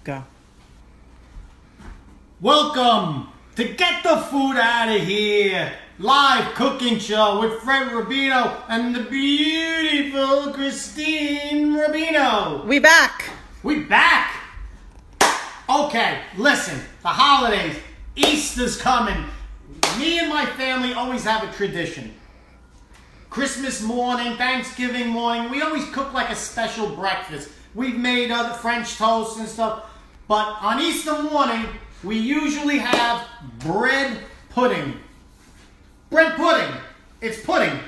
Go. Welcome to Get the Food Out of Here, live cooking show with Fred Rubino and the beautiful Christine Rubino. We back. We back. Okay, listen, the holidays, Easter's coming. Me and my family always have a tradition. Christmas morning, Thanksgiving morning, we always cook like a special breakfast. We've made other French toast and stuff, but on Easter morning, we usually have bread pudding. Bread pudding. It's pudding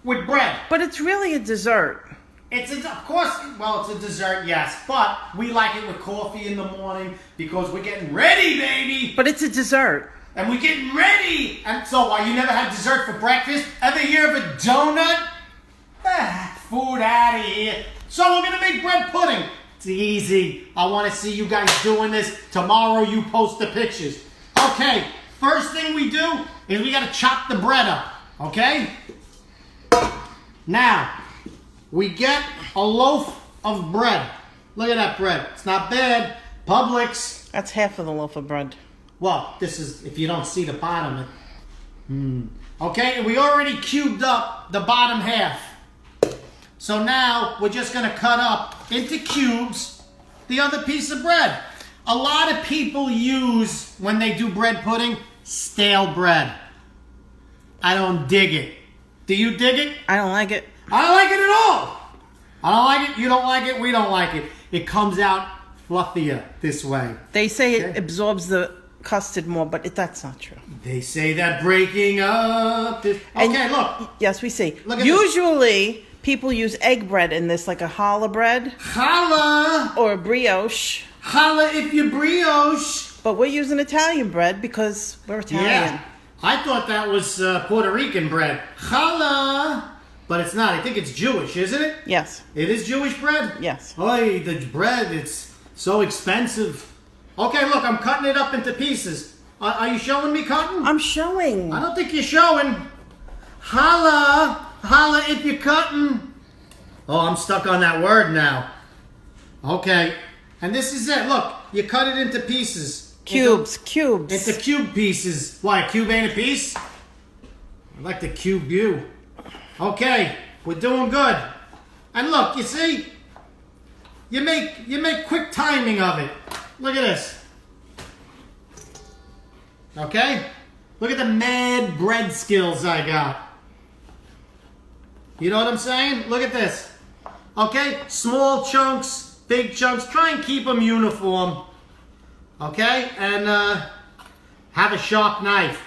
with bread. But it's really a dessert. It's a dessert, yes, but we like it with coffee in the morning because we're getting ready, baby. But it's a dessert. And we're getting ready. And so, why you never had dessert for breakfast? Ever hear of a donut? Food out of here. So we're gonna make bread pudding. It's easy. I want to see you guys doing this. Tomorrow you post the pictures. Okay, first thing we do is we gotta chop the bread up. Okay? Now, we get a loaf of bread. Look at that bread. It's not bad. Publix. That's half of the loaf of bread. Well, this is, if you don't see the bottom. Okay, we already cubed up the bottom half. So now we're just going to cut up into cubes the other piece of bread. A lot of people use, when they do bread pudding, stale bread. I don't dig it. Do you dig it? I don't like it. I don't like it at all. I don't like it. You don't like it. We don't like it. It comes out fluffier this way. They say it absorbs the custard more, but that's not true. They say that breaking up is... Okay, look. Yes, we see. Look at Usually, people use egg bread in this, like a challah bread. Challah. Or a brioche. Challah if you brioche. But we're using Italian bread because we're Italian. Yeah. I thought that was Puerto Rican bread. Challah. But it's not. I think it's Jewish, isn't it? Yes. It is Jewish bread? Yes. Oy, the bread, it's so expensive. Okay, look, I'm cutting it up into pieces. Are you showing me cutting? I'm showing. I don't think you're showing. Holla. Holla if you're cutting. Oh, I'm stuck on that word now. Okay. And this is it. Look, you cut it into pieces. Cubes. Into cube pieces. Why, a cube ain't a piece? I like to cube you. Okay, we're doing good. And look, you see? You make quick timing of it. Look at this. Okay? Look at the mad bread skills I got. You know what I'm saying? Look at this. Okay? Small chunks, big chunks. Try and keep them uniform. Okay? And have a sharp knife.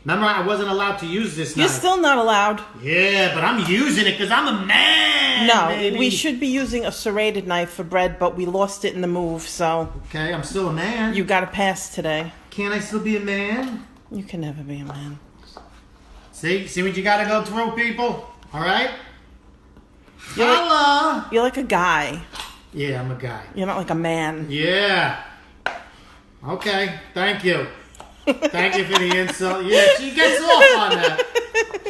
Remember, I wasn't allowed to use this knife. You're still not allowed. Yeah, but I'm using it because I'm a man, No, baby. we should be using a serrated knife for bread, but we lost it in the move, so... Okay, I'm still a man. You got to pass today. Can't I still be a man? You can never be a man. See what you got to go through, people? All right? Holla! You're like a guy. Yeah, I'm a guy. You're not like a man. Yeah. Okay, thank you. Thank you for the insult. Yeah, she gets off on that.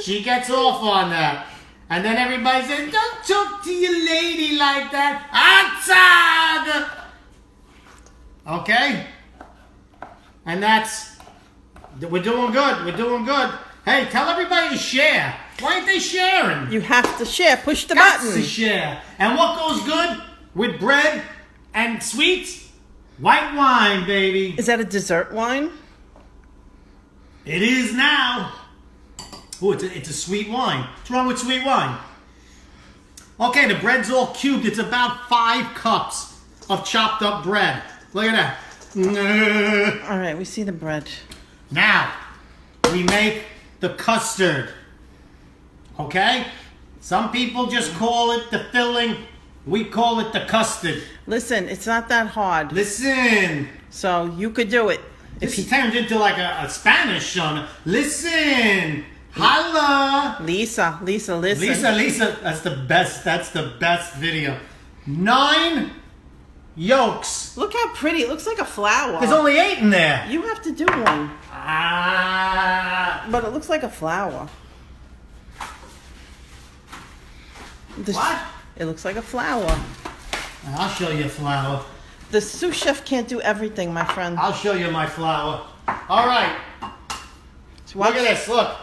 She gets off on that. And then everybody says, don't talk to your lady like that. Outside! Okay? And we're doing good. We're doing good. Hey, tell everybody to share. Why aren't they sharing? You have to share. Push the Got button. to share. And what goes good with bread and sweets? White wine, baby. Is that a dessert wine? It is now. Oh, it's a sweet wine. What's wrong with sweet wine? Okay, the bread's all cubed. It's about 5 cups of chopped up bread. Look at that. All right, we see the bread. Now, we make the custard. Okay? Some people just call it the filling. We call it the custard. Listen, it's not that hard. Listen. So you could do it. This turned into like a Spanish song. Listen. Holla. Lisa, listen. Lisa. That's the best video. 9 yolks. Look how pretty. It looks like a flower. There's only 8 in there. You have to do one. Ah. But it looks like a flower. What? It looks like a flower. I'll show you a flower. The sous chef can't do everything, my friend. I'll show you my flour. All right. So Look at this. Look.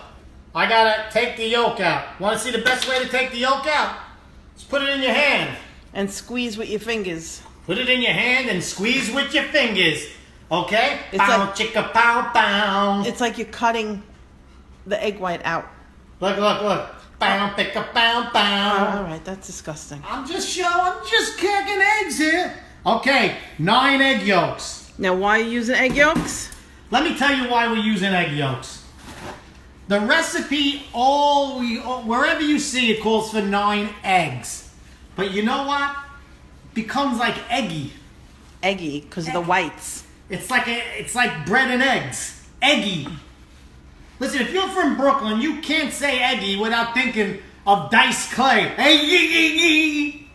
I gotta take the yolk out. Want to see the best way to take the yolk out? Just put it in your hand. And squeeze with your fingers. Put it in your hand and squeeze with your fingers. Okay? It's Pow, like- chicka, pow, pow. It's like you're cutting the egg white out. Look, look, look. Pow, picka, pow, pow. All right, that's disgusting. I'm just cracking eggs here. Okay, 9 egg yolks. Now, why are you using egg yolks? Let me tell you why we're using egg yolks. The recipe, wherever you see it, calls for 9 eggs. But you know what? Becomes like eggy. Eggy, because of the whites. It's like bread and eggs. Eggy. Listen, if you're from Brooklyn, you can't say eggy without thinking of diced clay. Eggy.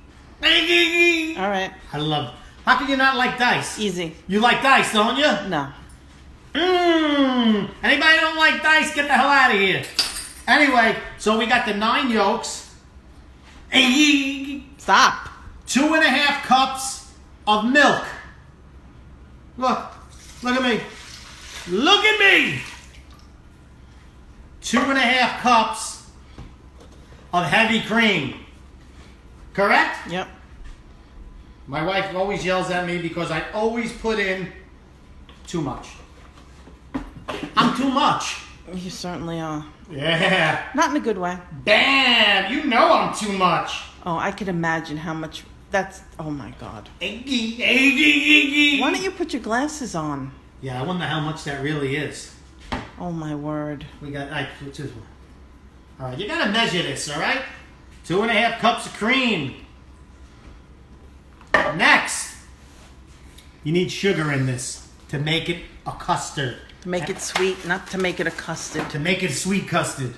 Eggy. All right, I love. How can you not like dice? easy. You like dice, don't you? No. Anybody don't like dice, get the hell out of here. Anyway, so we got the 9 yolks. Stop. 2.5 cups of milk. Look at me. Look at me. 2.5 cups of heavy cream. Correct? Yep. My wife always yells at me because I always put in too much. I'm too much. You certainly are. Yeah. Not in a good way. Bam! You know I'm too much. Oh, I could imagine how much. That's. Oh my God. Eggy, eggy, eggy. Why don't you put your glasses on? Yeah, I wonder how much that really is. Oh my word. We got. All right, you gotta measure this. All right. 2.5 cups of cream. Next, you need sugar in this to make it a custard. To make it sweet, not to make it a custard. To make it sweet custard.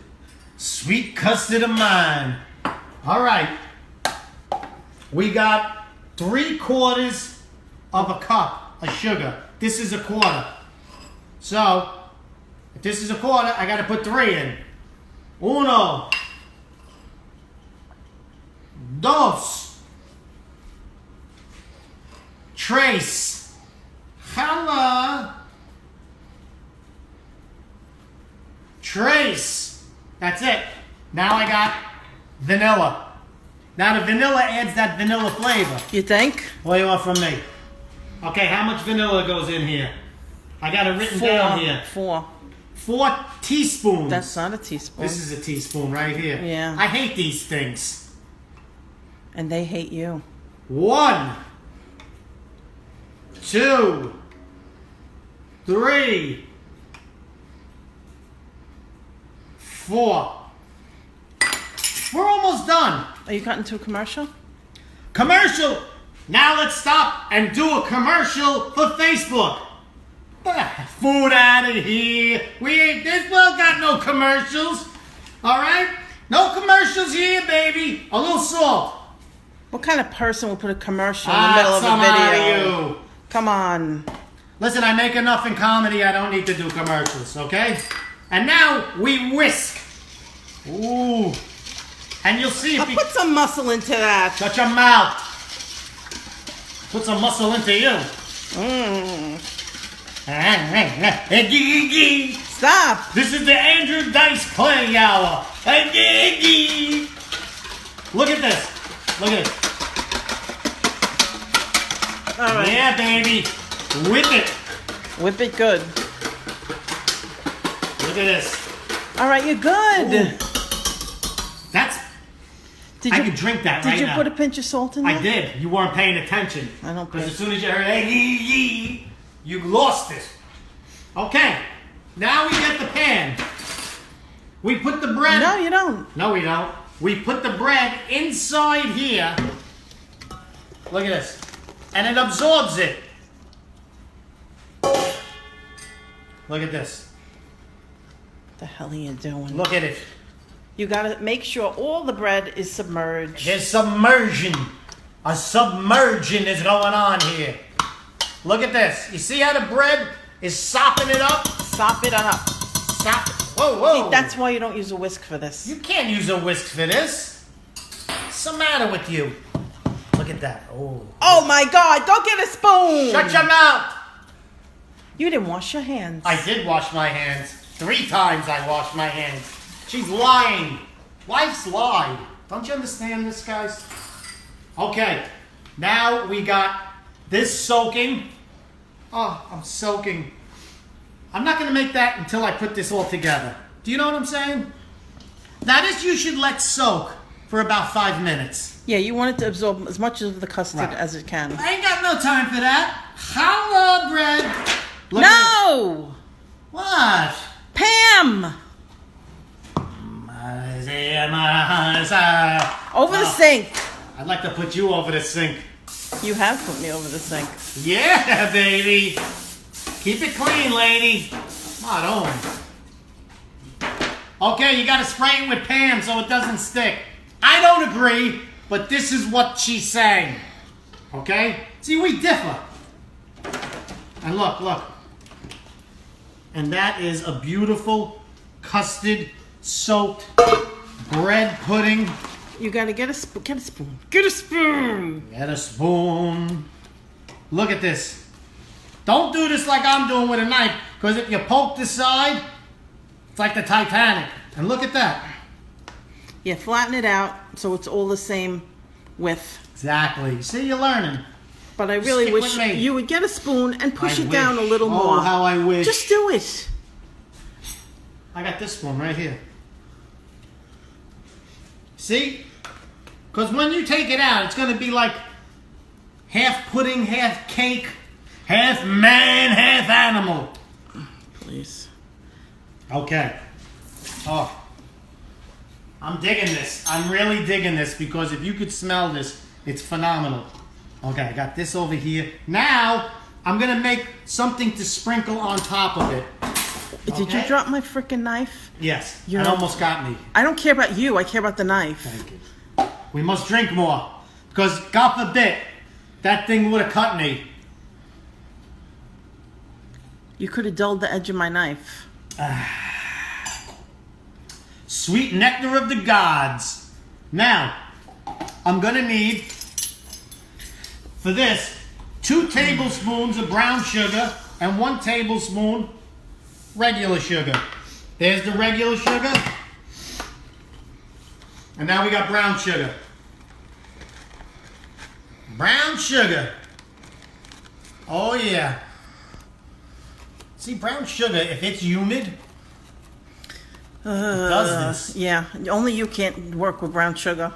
Sweet custard of mine. All right. We got 3/4 of a cup of sugar. This is a quarter. So, if this is a quarter, I got to put 3 in. 1, 2, 3. Hello. Trace. That's it. Now I got vanilla. Now the vanilla adds that vanilla flavor. You think? What do you want from me? Okay, how much vanilla goes in here? I got it written down here. 4. 4 teaspoons. That's not a teaspoon. This is a teaspoon right here. Yeah. I hate these things. And they hate you. 1, 2, 3, 4. We're almost done. Are you cutting to a commercial? Commercial. Now let's stop and do a commercial for Facebook. Food out of here. This world got no commercials. All right? No commercials here, baby. A little salt. What kind of person would put a commercial in the middle of a Some video? out of you. Come on. Listen, I make enough in comedy. I don't need to do commercials, okay? And now we whisk. Ooh. And you'll see if I'll you... put some muscle into that. Shut your mouth. Put some muscle into you. Stop. This is the Andrew Dice Clay Hour. Look at this. Look at it. All right. Yeah, baby. Whip it. Whip it good. Look at this. All right, you're good. Ooh. That's... Did I you could drink that right Did you now. put a pinch of salt in there? I did. You weren't paying attention. I don't pay. Because as soon as you heard you lost it. Okay. Now we get the pan. We put the bread... No, you don't. No, we don't. We put the bread inside here. Look at this. And it absorbs it. Look at this. What the hell are you doing? Look at it. You gotta make sure all the bread is submerged. There's submersion. A submersion is going on here. Look at this. You see how the bread is sopping it up? Sop it up. Stop it. Whoa, whoa. That's why you don't use a whisk for this. You can't use a whisk for this. What's the matter with you? Look at that. Oh. Oh my God! Go get a spoon. Shut your mouth. You didn't wash your hands. I did wash my hands. 3 times I washed my hands. She's lying. Life's lied. Don't you understand this, guys? Okay. Now we got this soaking. Oh, I'm soaking. I'm not going to make that until I put this all together. Do you know what I'm saying? Now this you should let soak for about 5 minutes. Yeah, you want it to absorb as much of the custard as it can. I ain't got no time for that. Challah bread. Look No! What? Pam! Over the sink. I'd like to put you over the sink. You have put me over the sink. Yeah, baby. Keep it clean, lady. Not on. Okay, you gotta spray it with Pam so it doesn't stick. I don't agree, but this is what she's saying. Okay? See, we differ. And look, look. And that is a beautiful custard soaked bread pudding. You gotta get a spoon. Get a spoon. Get a spoon. Get a spoon. Look at this. Don't do this like I'm doing with a knife, because if you poke the side, it's like the Titanic. And look at that. Yeah, flatten it out so it's all the same width. Exactly. See, you're learning. But I really Stick wish with me. you would get a spoon and push I it down a wish. little more. Oh, how I wish. Just do it. I got this spoon right here. See? Because when you take it out, it's going to be like half pudding, half cake, half man, half animal. Please. Okay. Oh. I'm digging this. I'm really digging this because if you could smell this, it's phenomenal. Okay, I got this over here. Now, I'm going to make something to sprinkle on top of it. Did you drop my freaking knife? Yes. It almost got me. I don't care about you. I care about the knife. Thank you. We must drink more. Because, God forbid, that thing would have cut me. You could have dulled the edge of my knife. Sweet nectar of the gods. Now, I'm going to need, for this, 2 tablespoons of brown sugar and 1 tablespoon regular sugar. There's the regular sugar. And now we got brown sugar. Brown sugar. Oh yeah. See, brown sugar, if it's humid, it does this. Yeah, only you can't work with brown sugar.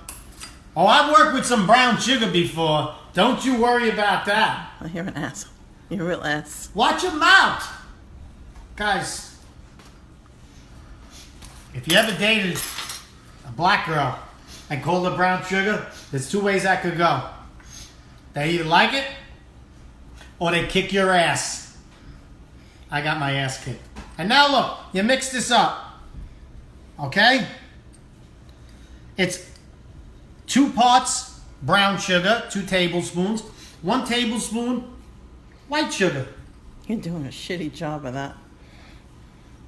Oh, I've worked with some brown sugar before. Don't you worry about that. Oh, you're an asshole. You're a real ass. Watch your mouth. Guys, if you ever dated a black girl and called her brown sugar, there's 2 ways that could go. They either like it or they kick your ass. I got my ass kicked. And now look, you mix this up. Okay? It's 2 parts brown sugar, 2 tablespoons, 1 tablespoon white sugar. You're doing a shitty job of that.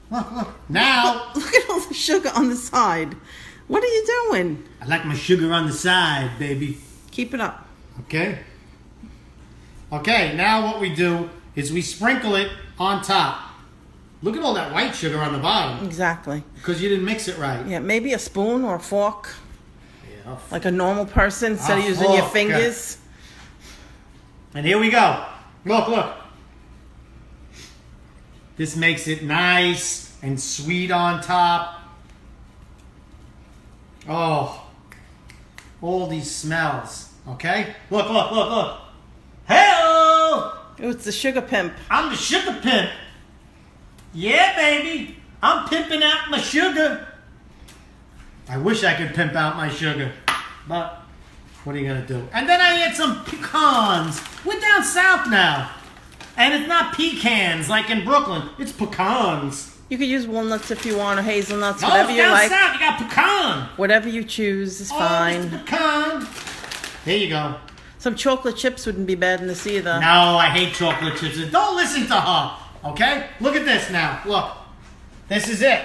Look, look. Now, Look at all the sugar on the side. What are you doing? I like my sugar on the side, baby. Keep it up. Okay? Okay, now what we do is we sprinkle it on top. Look at all that white sugar on the bottom. Exactly. Because you didn't mix it right. Yeah, maybe a spoon or a fork. Yeah. Like a normal person instead of A using your fork. fingers. And here we go. Look, look. This makes it nice and sweet on top. Oh. All these smells. Okay? Look, look, look, look. Hey-oh! Oh, it's the sugar pimp. I'm the sugar pimp. Yeah, baby. I'm pimping out my sugar. I wish I could pimp out my sugar. But what are you going to do? And then I add some pecans. We're down south now. And it's not pecans like in Brooklyn. It's pecans. You could use walnuts if you want, or hazelnuts, No, whatever it's you down like. south. You got pecan. Whatever you choose is Oh, fine. it's pecan. There you go. Some chocolate chips wouldn't be bad in this either. No, I hate chocolate chips. Don't listen to her. Okay? Look at this now. Look. This is it.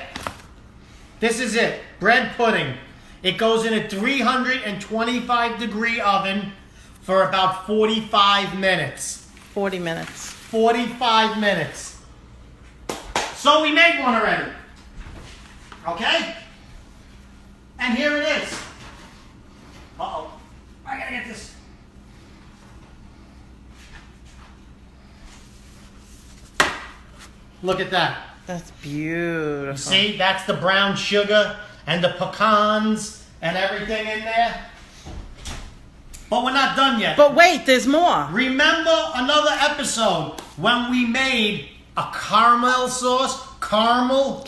This is it. Bread pudding. It goes in a 325 degree oven for about 45 minutes. 40 minutes. 45 minutes. So we made one already. Okay? And here it is. Uh-oh. I gotta get this. Look at that. That's beautiful. See, that's the brown sugar and the pecans and everything in there. But we're not done yet. But wait, there's more. Remember another episode when we made a caramel sauce? Caramel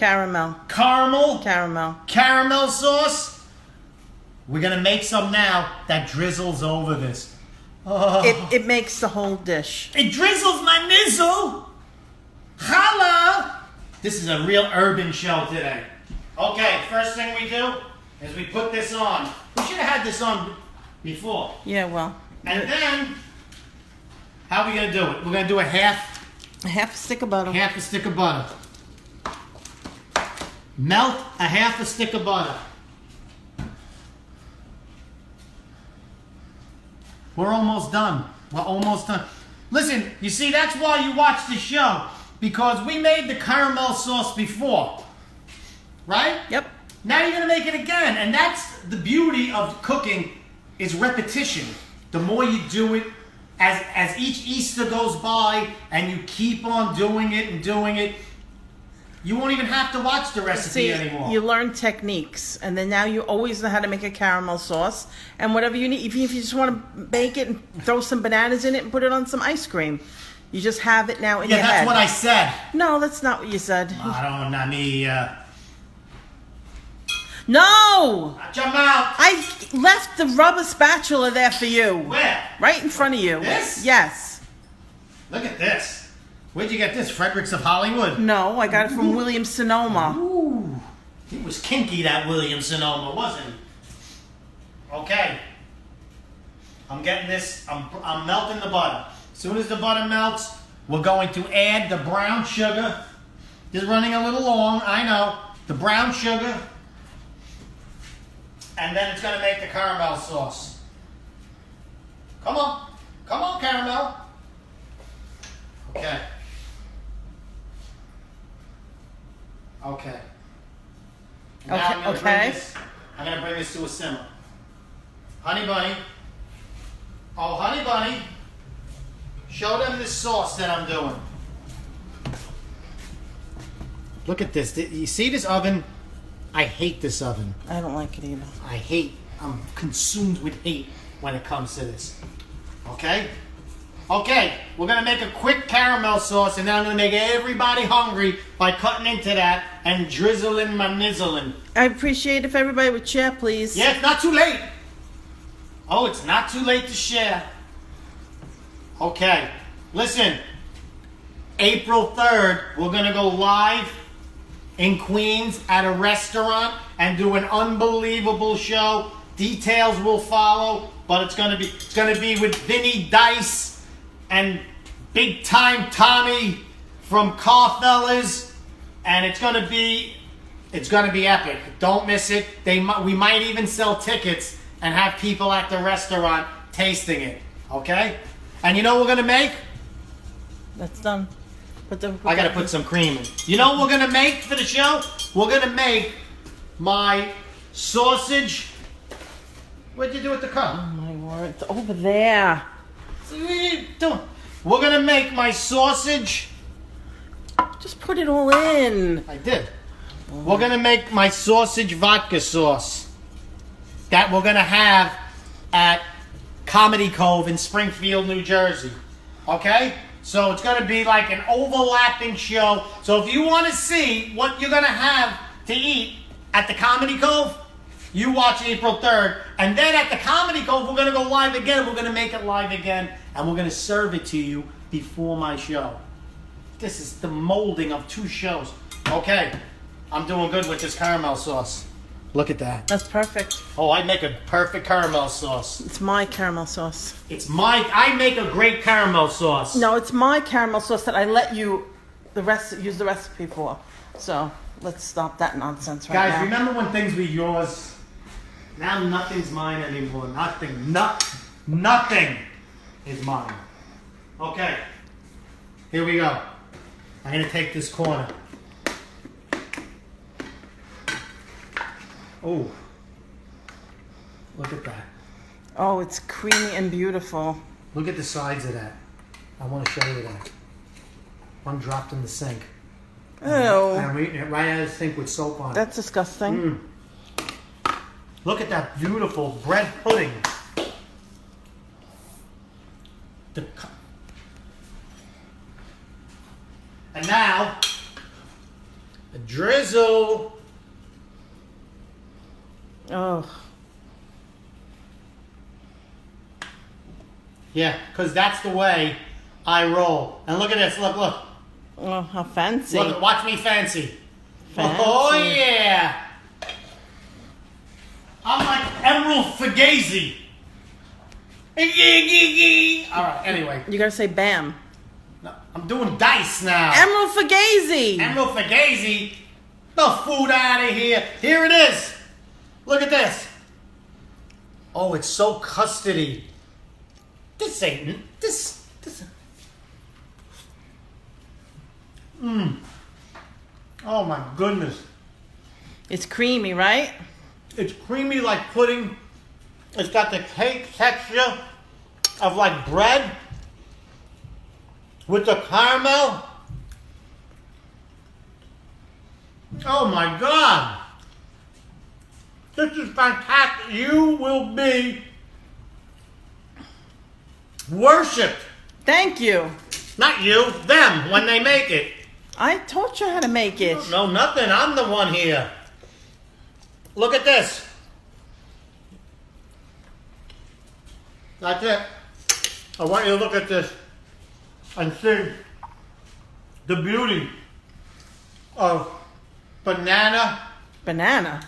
sauce? We're going to make some now that drizzles over this. Oh. It makes the whole dish. It drizzles my nizzle. Holla! This is a real urban show today. Okay, first thing we do is we put this on. We should have had this on before. Yeah, well. And then, how are we going to do it? We're going to do a half a stick of butter. half a stick of butter. Melt a half a stick of butter. We're almost done. We're almost done. Listen, you see, that's why you watch the show. Because we made the caramel sauce before. Right? Yep. Now you're going to make it again. And that's the beauty of cooking is repetition. The more you do it, as each Easter goes by and you keep on doing it and doing it, you won't even have to watch the recipe anymore. You learn techniques, and then now you always know how to make a caramel sauce. And whatever you need, even if you just want to bake it and throw some bananas in it and put it on some ice cream, you just have it now in your head. Yeah, that's what I said. No, that's not what you said. No! Watch your mouth. I left the rubber spatula there for you. Where? Right in front of you. This? Yes. Look at this. Where'd you get this? Fredericks of Hollywood? No, I got it from Williams Sonoma. Ooh. He was kinky, that Williams Sonoma, wasn't he? Okay. I'm getting this. I'm melting the butter. As soon as the butter melts, we're going to add the brown sugar. This is running a little long, I know. The brown sugar. And then it's going to make the caramel sauce. Come on. Come on, caramel. Okay. Okay. Now I'm going to bring this to a simmer. Honey Bunny. Oh, Honey Bunny. Show them this sauce that I'm doing. Look at this. You see this oven? I hate this oven. I don't like it either. I'm consumed with hate when it comes to this. Okay? Okay, we're going to make a quick caramel sauce, and then I'm going to make everybody hungry by cutting into that and drizzling my nizzling. I appreciate if everybody would share, please. Yeah, it's not too late. Oh, it's not too late to share. Okay, listen. April 3rd, we're going to go live in Queens at a restaurant and do an unbelievable show. Details will follow, but it's going to be with Vinny Dice and Big Time Tommy from Carfellas, and it's going to be epic. Don't miss it. We might even sell tickets and have people at the restaurant tasting it. Okay? And you know what we're going to make? That's done. I got to put some cream in. You know what we're going to make for the show? We're going to make my sausage. What'd you do with the cup? Oh my word, it's over there. What are you doing? We're going to make my sausage. Just put it all in. I did. We're going to make my sausage vodka sauce that we're going to have at Comedy Cove in Springfield, New Jersey. Okay? So it's going to be like an overlapping show. So if you want to see what you're going to have to eat at the Comedy Cove, you watch April 3rd. And then at the Comedy Cove, we're going to go live again. We're going to make it live again. And we're going to serve it to you before my show. This is the molding of 2 shows. Okay. I'm doing good with this caramel sauce. Look at that. That's perfect. Oh, I make a perfect caramel sauce. It's my caramel sauce. I make a great caramel sauce. No, it's my caramel sauce that I let you use the recipe for. So let's stop that nonsense right now. Guys, remember when things were yours? Now nothing's mine anymore. Nothing. Nothing. is mine. Okay. Here we go. I'm going to take this corner. Oh. Look at that. Oh, it's creamy and beautiful. Look at the sides of that. I want to show you that. One dropped in the sink. Ew. And I'm eating it right out of the sink with soap on it. That's disgusting. Look at that beautiful bread pudding. And now, a drizzle. Oh. Yeah, because that's the way I roll. And look at this. Look, look. Oh, how fancy. Look, watch me fancy. Fancy. Oh, yeah. I'm like Emerald Fugazi. All right, anyway. You gotta say bam. No, I'm doing dice now. Emerald Fugazi. Emerald Fugazi. The food out of here. Here it is. Look at this. Oh, it's so custardy. This ain't this. Oh my goodness. It's creamy, right? It's creamy like pudding. It's got the cake texture of like bread with the caramel. Oh my God. This is fantastic. You will be worshipped. Thank you. Not you, them, when they make it. I taught you how to make it. No, nothing. I'm the one here. Look at this. That's it. I want you to look at this and see the beauty of banana Banana.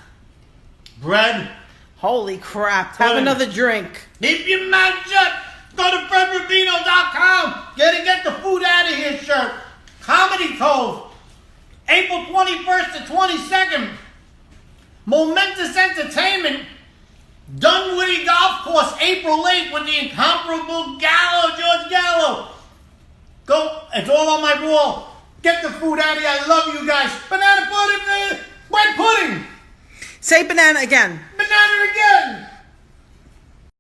bread. Holy crap. Have Pudding. another drink. Keep your mouth shut. Go to FredRubino.com. Get the food out of here shirt. Comedy Cove. April 21st to 22nd. Momentous Entertainment. Dunwoody Golf Course, April 8th with the incomparable George Gallo. Go, it's all on my wall. Get the food out of here. I love you guys. Banana pudding, bread pudding. Say banana again. Banana again.